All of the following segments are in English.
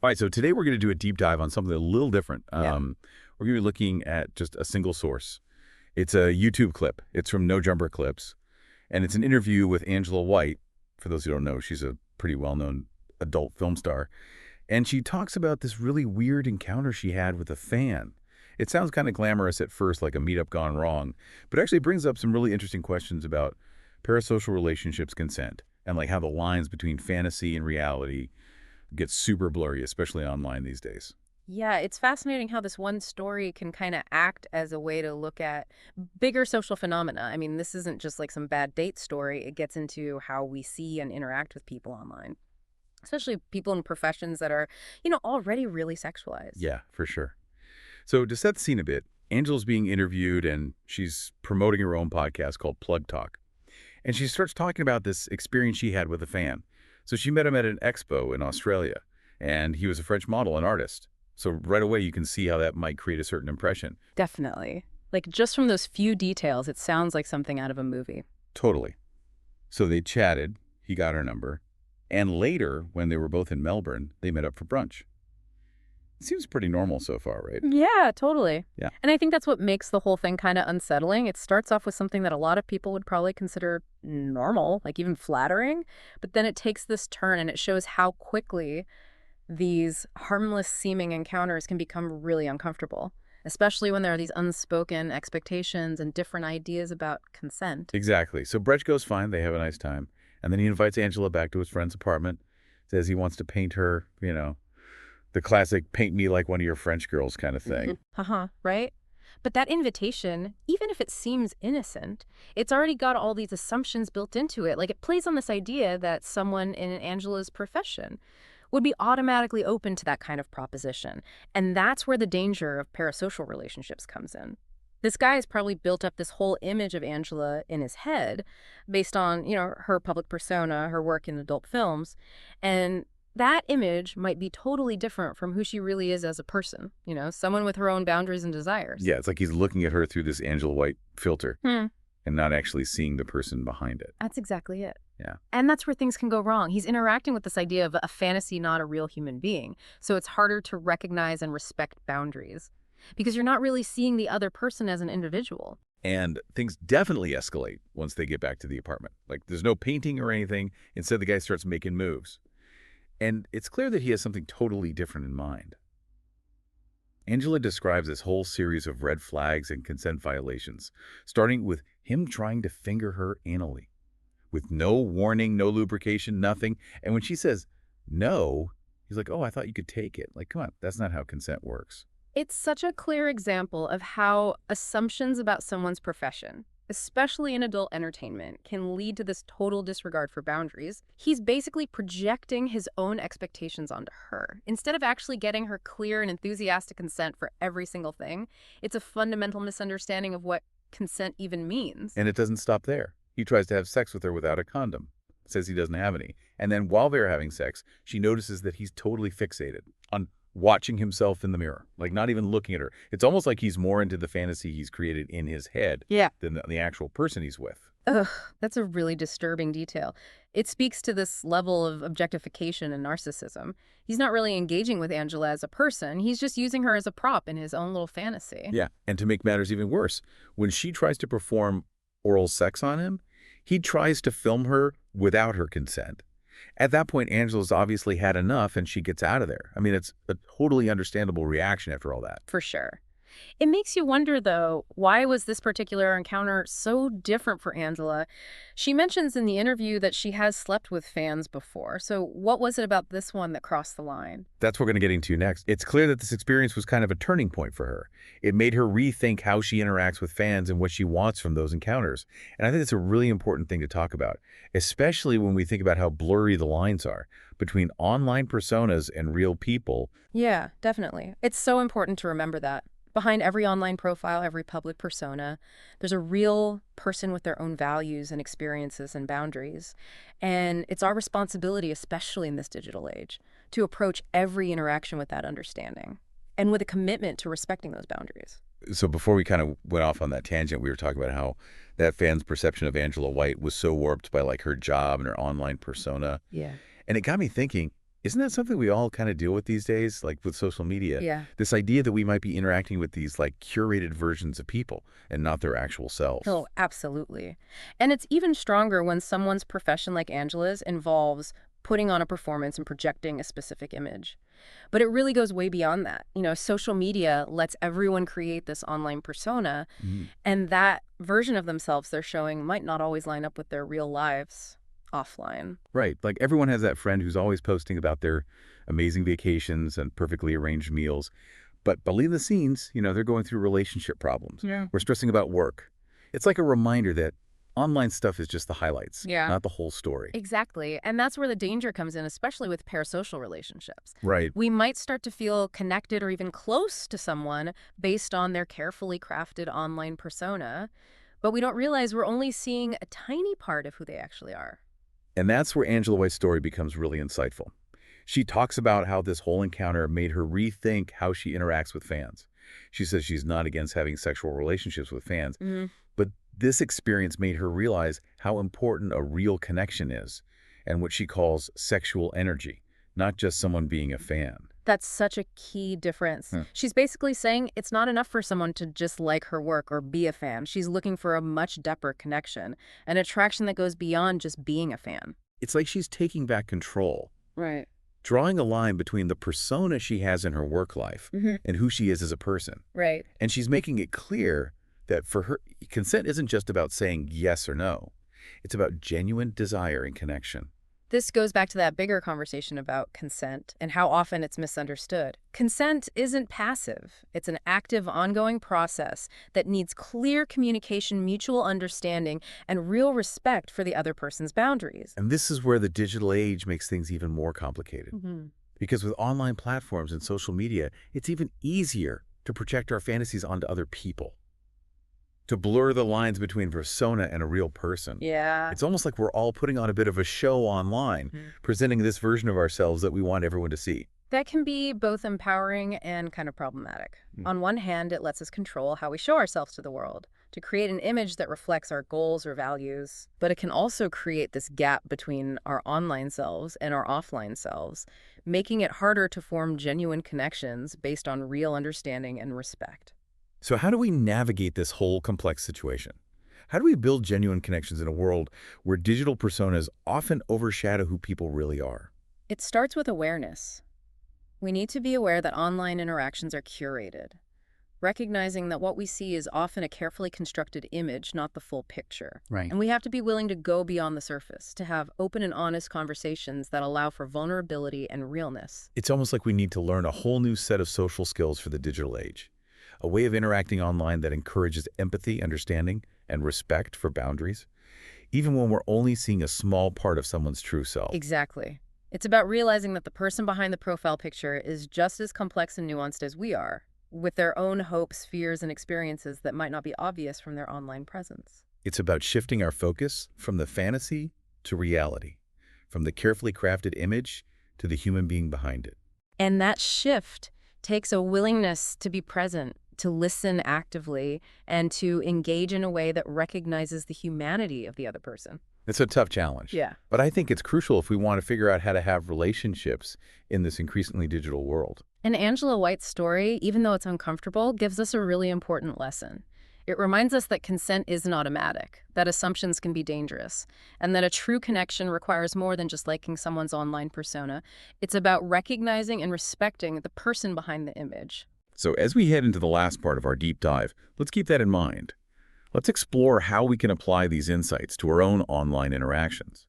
All right, so today we're going to do a deep dive on something a little different. Yeah. We're going to be looking at just a single source. It's a YouTube clip. It's from No Jumper Clips, and it's an interview with Angela White. For those who don't know, she's a pretty well-known adult film star, and she talks about this really weird encounter she had with a fan. It sounds kind of glamorous at first, like a meetup gone wrong, but actually brings up some really interesting questions about parasocial relationships, consent, and like how the lines between fantasy and reality get super blurry, especially online these days. Yeah, it's fascinating how this one story can kind of act as a way to look at bigger social phenomena. I mean, this isn't just like some bad date story. It gets into how we see and interact with people online, especially people in professions that are, already really sexualized. Yeah, for sure. So to set the scene a bit, Angela's being interviewed and she's promoting her own podcast called Plug Talk. And she starts talking about this experience she had with a fan. So she met him at an expo in Australia, and he was a French model and artist. So right away, you can see how that might create a certain impression. Definitely. Like just from those few details, it sounds like something out of a movie. Totally. So they chatted, he got her number, and later, when they were both in Melbourne, they met up for brunch. It seems pretty normal so far, right? Yeah, totally. Yeah. And I think that's what makes the whole thing kind of unsettling. It starts off with something that a lot of people would probably consider normal, like even flattering, but then it takes this turn and it shows how quickly these harmless seeming encounters can become really uncomfortable, especially when there are these unspoken expectations and different ideas about consent. Exactly. So brunch goes fine, they have a nice time, and then he invites Angela back to his friend's apartment, says he wants to paint her, the classic paint me like one of your French girls kind of thing. Right? But that invitation, even if it seems innocent, it's already got all these assumptions built into it. Like it plays on this idea that someone in Angela's profession would be automatically open to that kind of proposition. And that's where the danger of parasocial relationships comes in. This guy has probably built up this whole image of Angela in his head based on, her public persona, her work in adult films. And that image might be totally different from who she really is as a person, someone with her own boundaries and desires. Yeah, it's like he's looking at her through this Angela White filter Hmm. and not actually seeing the person behind it. That's exactly it. Yeah. And that's where things can go wrong. He's interacting with this idea of a fantasy, not a real human being. So it's harder to recognize and respect boundaries because you're not really seeing the other person as an individual. And things definitely escalate once they get back to the apartment. Like there's no painting or anything. Instead, the guy starts making moves. And it's clear that he has something totally different in mind. Angela describes this whole series of red flags and consent violations, starting with him trying to finger her anally, with no warning, no lubrication, nothing. And when she says no, he's like, oh, I thought you could take it. Like, come on, that's not how consent works. It's such a clear example of how assumptions about someone's profession, especially in adult entertainment, can lead to this total disregard for boundaries. He's basically projecting his own expectations onto her. Instead of actually getting her clear and enthusiastic consent for every single thing, it's a fundamental misunderstanding of what consent even means. And it doesn't stop there. He tries to have sex with her without a condom, says he doesn't have any. And then while they're having sex, she notices that he's totally fixated on watching himself in the mirror, like not even looking at her. It's almost like he's more into the fantasy he's created in his head than the actual person he's with. Ugh, that's a really disturbing detail. It speaks to this level of objectification and narcissism. He's not really engaging with Angela as a person. He's just using her as a prop in his own little fantasy. Yeah, and to make matters even worse, when she tries to perform oral sex on him, he tries to film her without her consent. At that point, Angela's obviously had enough and she gets out of there. I mean, it's a totally understandable reaction after all that. For sure. It makes you wonder, though, why was this particular encounter so different for Angela? She mentions in the interview that she has slept with fans before. So what was it about this one that crossed the line? That's what we're going to get into next. It's clear that this experience was kind of a turning point for her. It made her rethink how she interacts with fans and what she wants from those encounters. And I think it's a really important thing to talk about, especially when we think about how blurry the lines are between online personas and real people. Yeah, definitely. It's so important to remember that. Behind every online profile, every public persona, there's a real person with their own values and experiences and boundaries. And it's our responsibility, especially in this digital age, to approach every interaction with that understanding and with a commitment to respecting those boundaries. So before we kind of went off on that tangent, we were talking about how that fan's perception of Angela White was so warped by like her job and her online persona. Yeah. And it got me thinking, Isn't that something we all kind of deal with these days, like with social media? Yeah. This idea that we might be interacting with these like curated versions of people and not their actual selves. Oh, absolutely. And it's even stronger when someone's profession like Angela's involves putting on a performance and projecting a specific image. But it really goes way beyond that. Social media lets everyone create this online persona, Mm. and that version of themselves they're showing might not always line up with their real lives offline. Right. Like everyone has that friend who's always posting about their amazing vacations and perfectly arranged meals. But behind the scenes, they're going through relationship problems. Yeah. We're stressing about work. It's like a reminder that online stuff is just the highlights, Yeah. not the whole story. Exactly. And that's where the danger comes in, especially with parasocial relationships. Right. We might start to feel connected or even close to someone based on their carefully crafted online persona, but we don't realize we're only seeing a tiny part of who they actually are. And that's where Angela White's story becomes really insightful. She talks about how this whole encounter made her rethink how she interacts with fans. She says she's not against having sexual relationships with fans, but this experience made her realize how important a real connection is and what she calls sexual energy, not just someone being a fan. That's such a key difference. She's basically saying it's not enough for someone to just like her work or be a fan. She's looking for a much deeper connection, an attraction that goes beyond just being a fan. It's like she's taking back control, Right. drawing a line between the persona she has in her work life and who she is as a person. Right. And she's making it clear that for her, consent isn't just about saying yes or no. It's about genuine desire and connection. This goes back to that bigger conversation about consent and how often it's misunderstood. Consent isn't passive. It's an active, ongoing process that needs clear communication, mutual understanding, and real respect for the other person's boundaries. And this is where the digital age makes things even more complicated. Because with online platforms and social media, it's even easier to project our fantasies onto other people, to blur the lines between persona and a real person. Yeah. It's almost like we're all putting on a bit of a show online, presenting this version of ourselves that we want everyone to see. That can be both empowering and kind of problematic. On one hand, it lets us control how we show ourselves to the world, to create an image that reflects our goals or values. But it can also create this gap between our online selves and our offline selves, making it harder to form genuine connections based on real understanding and respect. So how do we navigate this whole complex situation? How do we build genuine connections in a world where digital personas often overshadow who people really are? It starts with awareness. We need to be aware that online interactions are curated, recognizing that what we see is often a carefully constructed image, not the full picture. Right. And we have to be willing to go beyond the surface, to have open and honest conversations that allow for vulnerability and realness. It's almost like we need to learn a whole new set of social skills for the digital age, a way of interacting online that encourages empathy, understanding, and respect for boundaries, even when we're only seeing a small part of someone's true self. Exactly. It's about realizing that the person behind the profile picture is just as complex and nuanced as we are, with their own hopes, fears, and experiences that might not be obvious from their online presence. It's about shifting our focus from the fantasy to reality, from the carefully crafted image to the human being behind it. And that shift takes a willingness to be present, to listen actively, and to engage in a way that recognizes the humanity of the other person. It's a tough challenge. Yeah. But I think it's crucial if we want to figure out how to have relationships in this increasingly digital world. And Angela White's story, even though it's uncomfortable, gives us a really important lesson. It reminds us that consent isn't automatic, that assumptions can be dangerous, and that a true connection requires more than just liking someone's online persona. It's about recognizing and respecting the person behind the image. So as we head into the last part of our deep dive, let's keep that in mind. Let's explore how we can apply these insights to our own online interactions,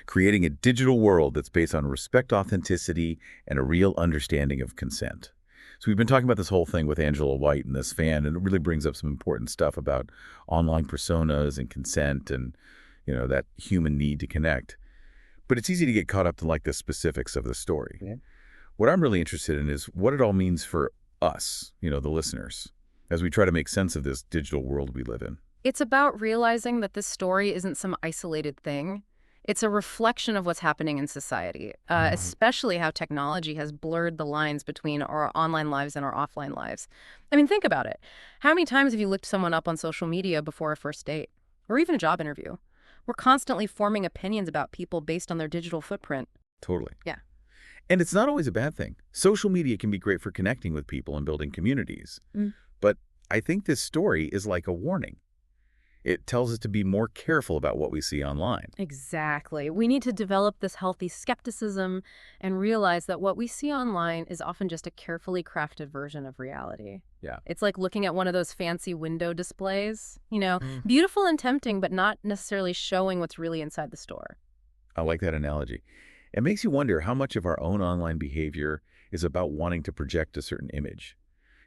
creating a digital world that's based on respect, authenticity, and a real understanding of consent. So we've been talking about this whole thing with Angela White and this fan, and it really brings up some important stuff about online personas and consent and, that human need to connect. But it's easy to get caught up in the specifics of the story. Yeah. What I'm really interested in is what it all means for us, the listeners, as we try to make sense of this digital world we live in. It's about realizing that this story isn't some isolated thing. It's a reflection of what's happening in society, especially how technology has blurred the lines between our online lives and our offline lives. I mean, think about it. How many times have you looked someone up on social media before a first date, or even a job interview? We're constantly forming opinions about people based on their digital footprint. Totally. Yeah. And it's not always a bad thing. Social media can be great for connecting with people and building communities. But I think this story is like a warning. It tells us to be more careful about what we see online. Exactly. We need to develop this healthy skepticism and realize that what we see online is often just a carefully crafted version of reality. Yeah. It's like looking at one of those fancy window displays, beautiful and tempting, but not necessarily showing what's really inside the store. I like that analogy. It makes you wonder how much of our own online behavior is about wanting to project a certain image,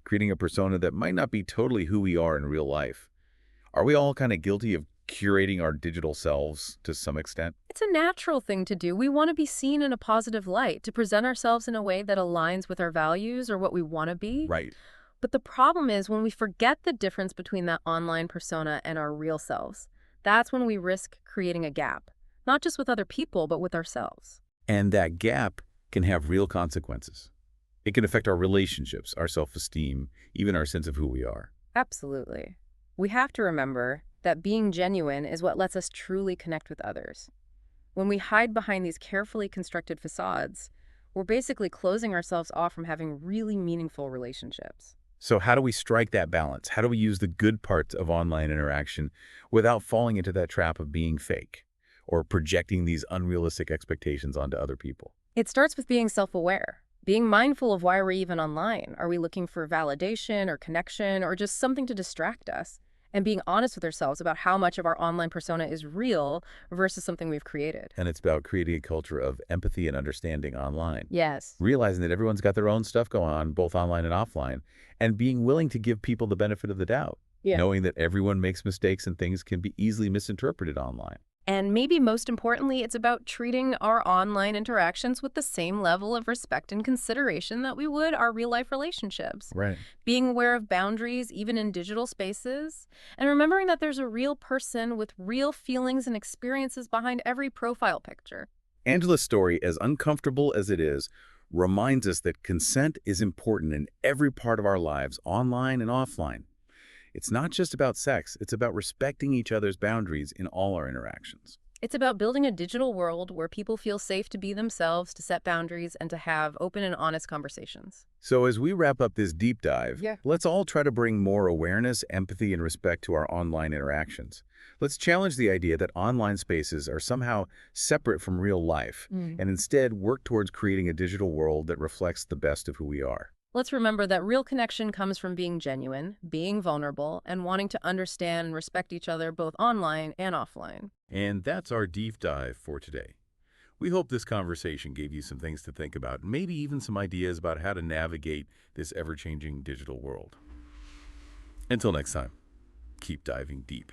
creating a persona that might not be totally who we are in real life. Are we all kind of guilty of curating our digital selves to some extent? It's a natural thing to do. We want to be seen in a positive light, to present ourselves in a way that aligns with our values or what we want to be. Right. But the problem is when we forget the difference between that online persona and our real selves. That's when we risk creating a gap, not just with other people, but with ourselves. And that gap can have real consequences. It can affect our relationships, our self-esteem, even our sense of who we are. Absolutely. We have to remember that being genuine is what lets us truly connect with others. When we hide behind these carefully constructed facades, we're basically closing ourselves off from having really meaningful relationships. So how do we strike that balance? How do we use the good parts of online interaction without falling into that trap of being fake or projecting these unrealistic expectations onto other people? It starts with being self-aware, being mindful of why we're even online. Are we looking for validation or connection or just something to distract us? And being honest with ourselves about how much of our online persona is real versus something we've created. And it's about creating a culture of empathy and understanding online. Yes. Realizing that everyone's got their own stuff going on, both online and offline, and being willing to give people the benefit of the doubt. Yeah. Knowing that everyone makes mistakes and things can be easily misinterpreted online. And maybe most importantly, it's about treating our online interactions with the same level of respect and consideration that we would our real-life relationships. Right. Being aware of boundaries, even in digital spaces, and remembering that there's a real person with real feelings and experiences behind every profile picture. Angela's story, as uncomfortable as it is, reminds us that consent is important in every part of our lives, online and offline. It's not just about sex, it's about respecting each other's boundaries in all our interactions. It's about building a digital world where people feel safe to be themselves, to set boundaries, and to have open and honest conversations. So as we wrap up this deep dive, let's all try to bring more awareness, empathy, and respect to our online interactions. Let's challenge the idea that online spaces are somehow separate from real life, and instead work towards creating a digital world that reflects the best of who we are. Let's remember that real connection comes from being genuine, being vulnerable, and wanting to understand and respect each other both online and offline. And that's our deep dive for today. We hope this conversation gave you some things to think about, maybe even some ideas about how to navigate this ever-changing digital world. Until next time, keep diving deep.